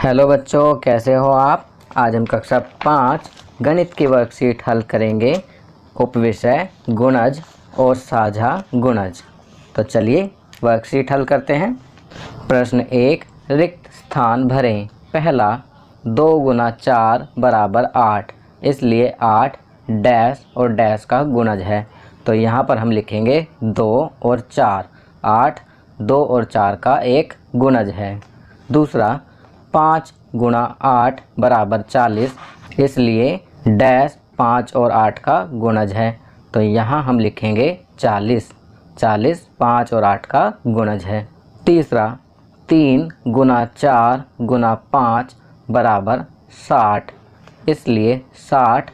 Hello बच्चों, कैसे हो आप। आज हम कक्षा 5 गणित की वर्कशीट हल करेंगे। उपविषय गुणज और साझा गुणज। तो चलिए वर्कशीट हल करते हैं। प्रश्न 1, रिक्त स्थान भरें। पहला, 2 गुना 4 बराबर 8, इसलिए 8 डैश और डैश का गुणज है। तो यहाँ पर हम लिखेंगे 2 और 4। 8 2 और 4 का एक गुणज है। दूसरा, 5 गुणा 8 बराबर 40, इसलिए डैश 5 और 8 का गुणज है। तो यहाँ हम लिखेंगे 40। 40 5 और 8 का गुणज है। तीसरा, 3 गुना 4 गुना 5 बराबर 60, इसलिए 60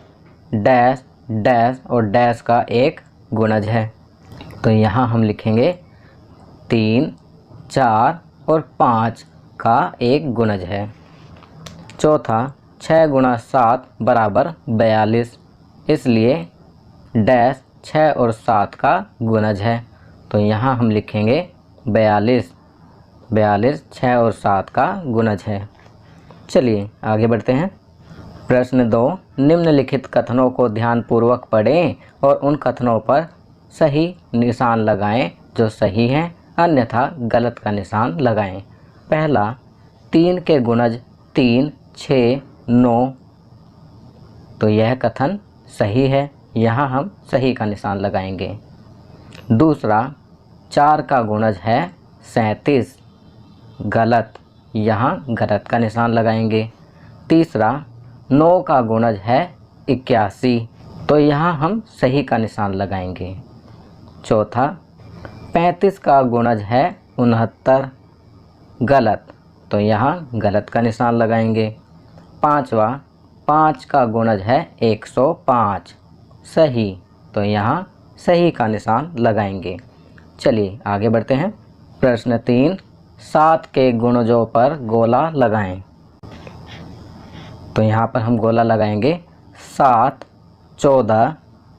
डैश डैश और डैश का एक गुणज है। तो यहाँ हम लिखेंगे 3 4 और 5 का एक गुणज है। चौथा, 6 गुणा 7 बराबर 42, इसलिए डैश 6 और 7 का गुणज है। तो यहाँ हम लिखेंगे 42। 42 6 और 7 का गुणज है। चलिए आगे बढ़ते हैं। प्रश्न 2, निम्नलिखित कथनों को ध्यानपूर्वक पढ़ें और उन कथनों पर सही निशान लगाएं जो सही हैं, अन्यथा गलत का निशान लगाएं। पहला, 3 के गुणज 3 6 9, तो यह कथन सही है, यहाँ हम सही का निशान लगाएंगे। दूसरा, 4 का गुणज है 37, गलत, यहाँ गलत का निशान लगाएंगे। तीसरा, 9 का गुणज है 81, तो यहाँ हम सही का निशान लगाएंगे। चौथा, 35 का गुणज है 69, गलत, तो यहाँ गलत का निशान लगाएंगे। पांचवा, 5 का गुणज है 105, सही, तो यहाँ सही का निशान लगाएंगे। चलिए आगे बढ़ते हैं। प्रश्न 3, 7 के गुणजों पर गोला लगाएं। तो यहाँ पर हम गोला लगाएंगे 7, 14,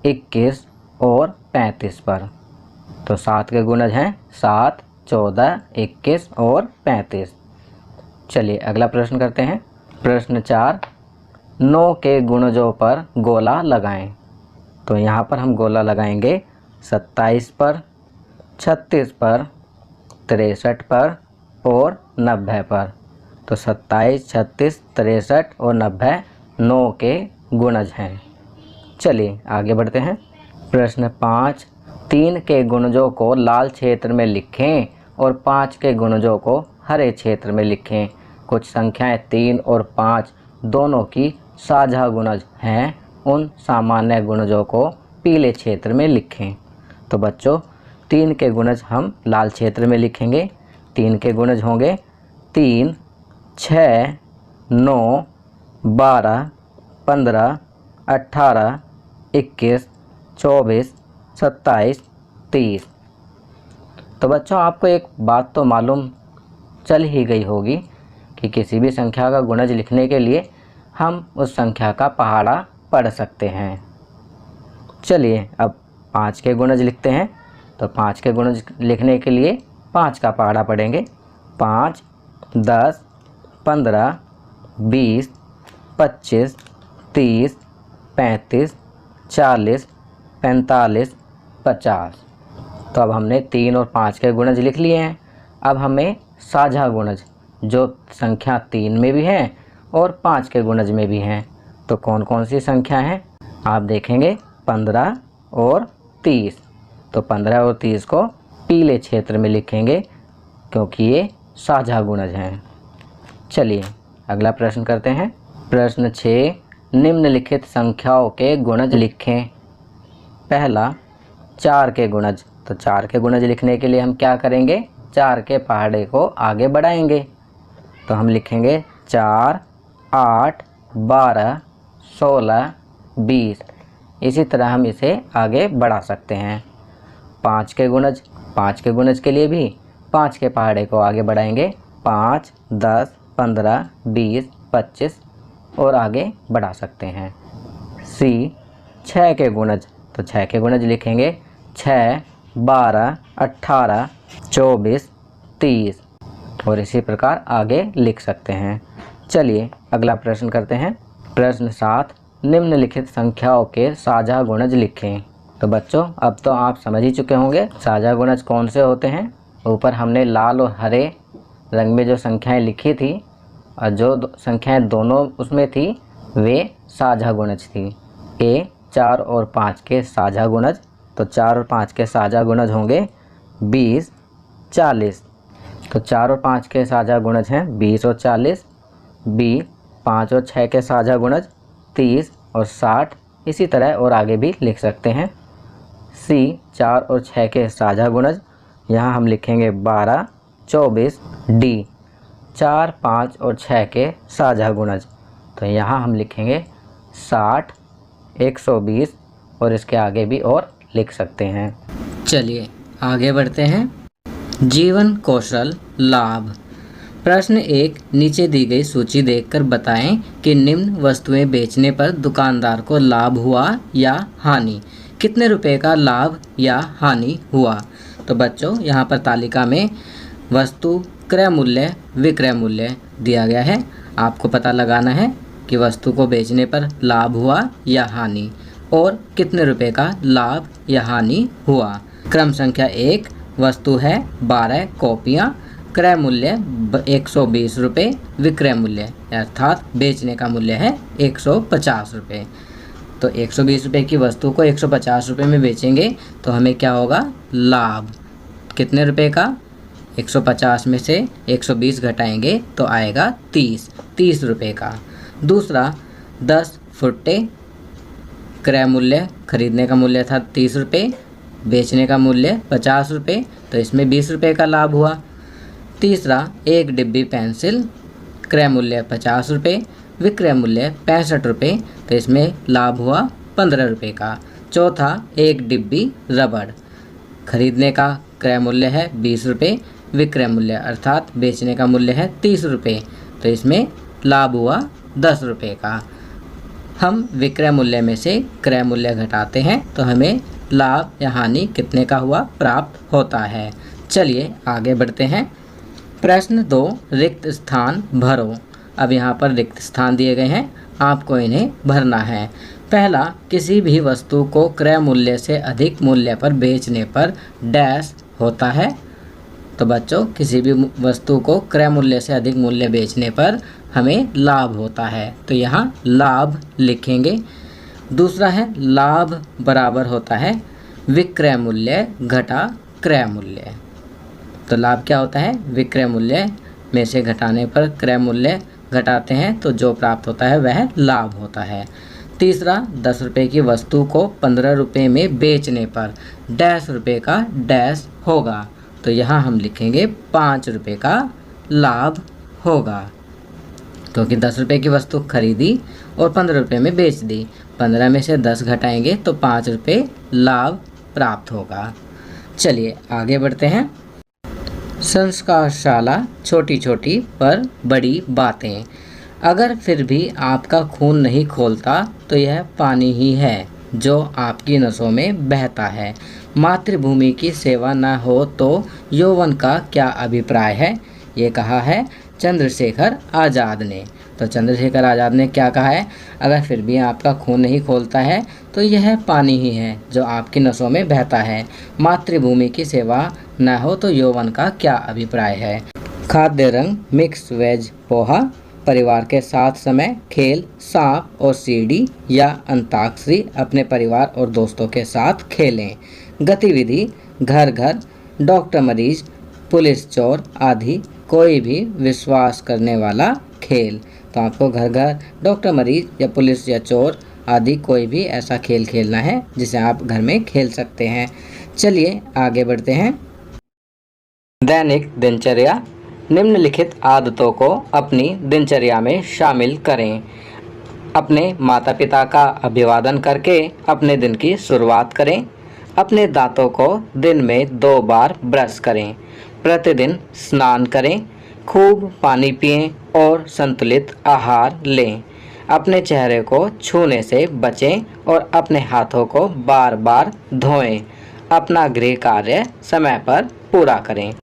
21 और 35 पर। तो 7 के गुणज हैं 7, 14, 21 और 35। चलिए अगला प्रश्न करते हैं। प्रश्न 4, 9 के गुणजों पर गोला लगाएं। तो यहाँ पर हम गोला लगाएंगे 27 पर, 36 पर, 63 पर और 90 पर। तो 27, 36, 63 और 90 9 के गुणज हैं। चलिए आगे बढ़ते हैं। प्रश्न 5, 3 के गुणजों को लाल क्षेत्र में लिखें और 5 के गुणजों को हरे क्षेत्र में लिखें। कुछ संख्याएं 3 और 5 दोनों की साझा गुणज हैं, उन सामान्य गुणजों को पीले क्षेत्र में लिखें। तो बच्चों, 3 के गुणज हम लाल क्षेत्र में लिखेंगे। 3 के गुणज होंगे 3, 6, 9, 12, 15, 18, 21, 24, 27, 30। तो बच्चों, आपको एक बात तो मालूम चल ही गई होगी कि किसी भी संख्या का गुणज लिखने के लिए हम उस संख्या का पहाड़ा पढ़ सकते हैं। चलिए अब 5 के गुणज लिखते हैं। तो 5 के गुणज लिखने के लिए 5 का पहाड़ा पढ़ेंगे। 5, 10, 15, 20, 25, 30, 35, 40, 45, 50। तो अब हमने 3 और 5 के गुणज लिख लिए हैं। अब हमें साझा गुणज जो संख्या 3 में भी हैं और 5 के गुणज में भी हैं, तो कौन कौन सी संख्या हैं आप देखेंगे, 15 और 30। तो 15 और 30 को पीले क्षेत्र में लिखेंगे क्योंकि ये साझा गुणज हैं। चलिए अगला प्रश्न करते हैं। प्रश्न 6, निम्नलिखित संख्याओं के गुणज लिखें। पहला, 4 के गुणज। तो 4 के गुणज लिखने के लिए हम क्या करेंगे, 4 के पहाड़े को आगे बढ़ाएंगे। तो हम लिखेंगे 4, 8, 12, 16, 20। इसी तरह हम इसे आगे बढ़ा सकते हैं। 5 के गुणज। 5 के गुणज के लिए भी 5 के पहाड़े को आगे बढ़ाएंगे। 5, 10, 15, 20, 25 और आगे बढ़ा सकते हैं। सी, 6 के गुणज। तो 6 के गुणज लिखेंगे 6, 12, 18, 24, 30। और इसी प्रकार आगे लिख सकते हैं। चलिए अगला प्रश्न करते हैं। प्रश्न 7, निम्नलिखित संख्याओं के साझा गुणज लिखें। तो बच्चों अब तो आप समझ ही चुके होंगे साझा गुणज कौन से होते हैं। ऊपर हमने लाल और हरे रंग में जो संख्याएं लिखी थी और जो संख्याएं दोनों उसमें थी वे साझा गुणज थी। ए 4 और 5 के साझा गुणज, तो 4 और 5 के साझा गुणज होंगे 20, 40। तो 4 और 5 के साझा गुणज हैं 20 और 40। बी 5 और 6 के साझा गुणज 30 और 60। इसी तरह और आगे भी लिख सकते हैं। सी 4 और 6 के साझा गुणज, यहाँ हम लिखेंगे 12, 24। डी 4, 5 और 6 के साझा गुणज, तो यहाँ हम लिखेंगे 60, 120 और इसके आगे भी और लिख सकते हैं। चलिए आगे बढ़ते हैं। जीवन कौशल लाभ। प्रश्न 1, नीचे दी गई सूची देखकर बताएं कि निम्न वस्तुएं बेचने पर दुकानदार को लाभ हुआ या हानि। कितने रुपए का लाभ या हानि हुआ। तो बच्चों यहाँ पर तालिका में वस्तु क्रय मूल्य विक्रय मूल्य दिया गया है। आपको पता लगाना है कि वस्तु को बेचने पर लाभ हुआ या हानि और कितने रुपए का लाभ या हानि हुआ। क्रम संख्या 1, वस्तु है 12 कॉपियाँ, क्रय मूल्य 120 रुपये, विक्रय मूल्य अर्थात बेचने का मूल्य है 150 रुपये। तो 120 रुपये की वस्तु को 150 रुपये में बेचेंगे तो हमें क्या होगा, लाभ। कितने रुपए का, 150 में से 120 घटाएंगे तो आएगा 30 रुपये का। दूसरा 10 फुट्टे, क्रय मूल्य खरीदने का मूल्य था 30 रुपये, बेचने का मूल्य 50 रुपये, तो इसमें 20 रुपये का लाभ हुआ। तीसरा 1 डिब्बी पेंसिल, क्रय मूल्य 50 रुपये, विक्रय मूल्य 65 रुपये, तो इसमें लाभ हुआ 15 रुपये का। चौथा 1 डिब्बी रबड़, खरीदने का क्रय मूल्य है 20 रुपये, विक्रय मूल्य अर्थात बेचने का मूल्य है 30 रुपये, तो इसमें लाभ हुआ 10 रुपये का। हम विक्रय मूल्य में से क्रय मूल्य घटाते हैं तो हमें लाभ या हानि कितने का हुआ प्राप्त होता है। चलिए आगे बढ़ते हैं। प्रश्न 2, रिक्त स्थान भरो। अब यहाँ पर रिक्त स्थान दिए गए हैं, आपको इन्हें भरना है। पहला, किसी भी वस्तु को क्रय मूल्य से अधिक मूल्य पर बेचने पर डैश होता है। तो बच्चों किसी भी वस्तु को क्रय मूल्य से अधिक मूल्य बेचने पर हमें लाभ होता है, तो यहाँ लाभ लिखेंगे। दूसरा है लाभ बराबर होता है विक्रय मूल्य घटा क्रय मूल्य। तो लाभ क्या होता है, विक्रय मूल्य में से घटाने पर क्रय मूल्य घटाते हैं तो जो प्राप्त होता है वह लाभ होता है। तीसरा 10 रुपये की वस्तु को 15 रुपये में बेचने पर डैश रुपये का डैश होगा, तो यहाँ हम लिखेंगे 5 रुपये का लाभ होगा, क्योंकि 10 रुपये की वस्तु खरीदी और 15 रुपये में बेच दी। 15 में से 10 घटाएंगे तो 5 रुपये लाभ प्राप्त होगा। चलिए आगे बढ़ते हैं। संस्कारशाला छोटी छोटी पर बड़ी बातें। अगर फिर भी आपका खून नहीं खोलता तो यह पानी ही है जो आपकी नसों में बहता है। मातृभूमि की सेवा न हो तो यौवन का क्या अभिप्राय है, ये कहा है चंद्रशेखर आज़ाद ने। तो चंद्रशेखर आज़ाद ने क्या कहा है, अगर फिर भी आपका खून नहीं खोलता है तो यह पानी ही है जो आपकी नसों में बहता है। मातृभूमि की सेवा न हो तो यौवन का क्या अभिप्राय है। खाद्य रंग मिक्स वेज पोहा, परिवार के साथ समय, खेल सांप और सीढ़ी या अंताक्षरी अपने परिवार और दोस्तों के साथ खेलें। गतिविधि घर घर, डॉक्टर मरीज, पुलिस चोर आदि कोई भी विश्वास करने वाला खेल। तो आपको घर घर, डॉक्टर मरीज या पुलिस या चोर आदि कोई भी ऐसा खेल खेलना है जिसे आप घर में खेल सकते हैं। चलिए आगे बढ़ते हैं। दैनिक दिनचर्या। निम्नलिखित आदतों को अपनी दिनचर्या में शामिल करें। अपने माता पिता का अभिवादन करके अपने दिन की शुरुआत करें। अपने दांतों को दिन में 2 बार ब्रश करें। प्रतिदिन स्नान करें। खूब पानी पिएं और संतुलित आहार लें। अपने चेहरे को छूने से बचें और अपने हाथों को बार बार धोएं। अपना गृह कार्य समय पर पूरा करें।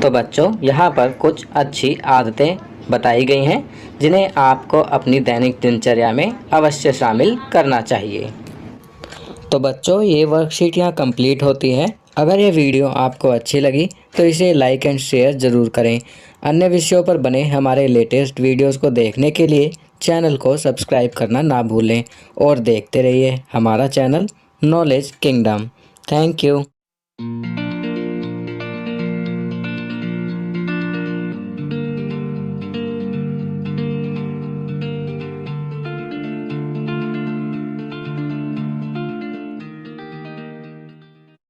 तो बच्चों यहाँ पर कुछ अच्छी आदतें बताई गई हैं जिन्हें आपको अपनी दैनिक दिनचर्या में अवश्य शामिल करना चाहिए। तो बच्चों ये वर्कशीट यहाँ कंप्लीट होती है। अगर ये वीडियो आपको अच्छी लगी तो इसे लाइक एंड शेयर ज़रूर करें। अन्य विषयों पर बने हमारे लेटेस्ट वीडियोस को देखने के लिए चैनल को सब्सक्राइब करना ना भूलें और देखते रहिए हमारा channel knowledge kingdom. Thank you.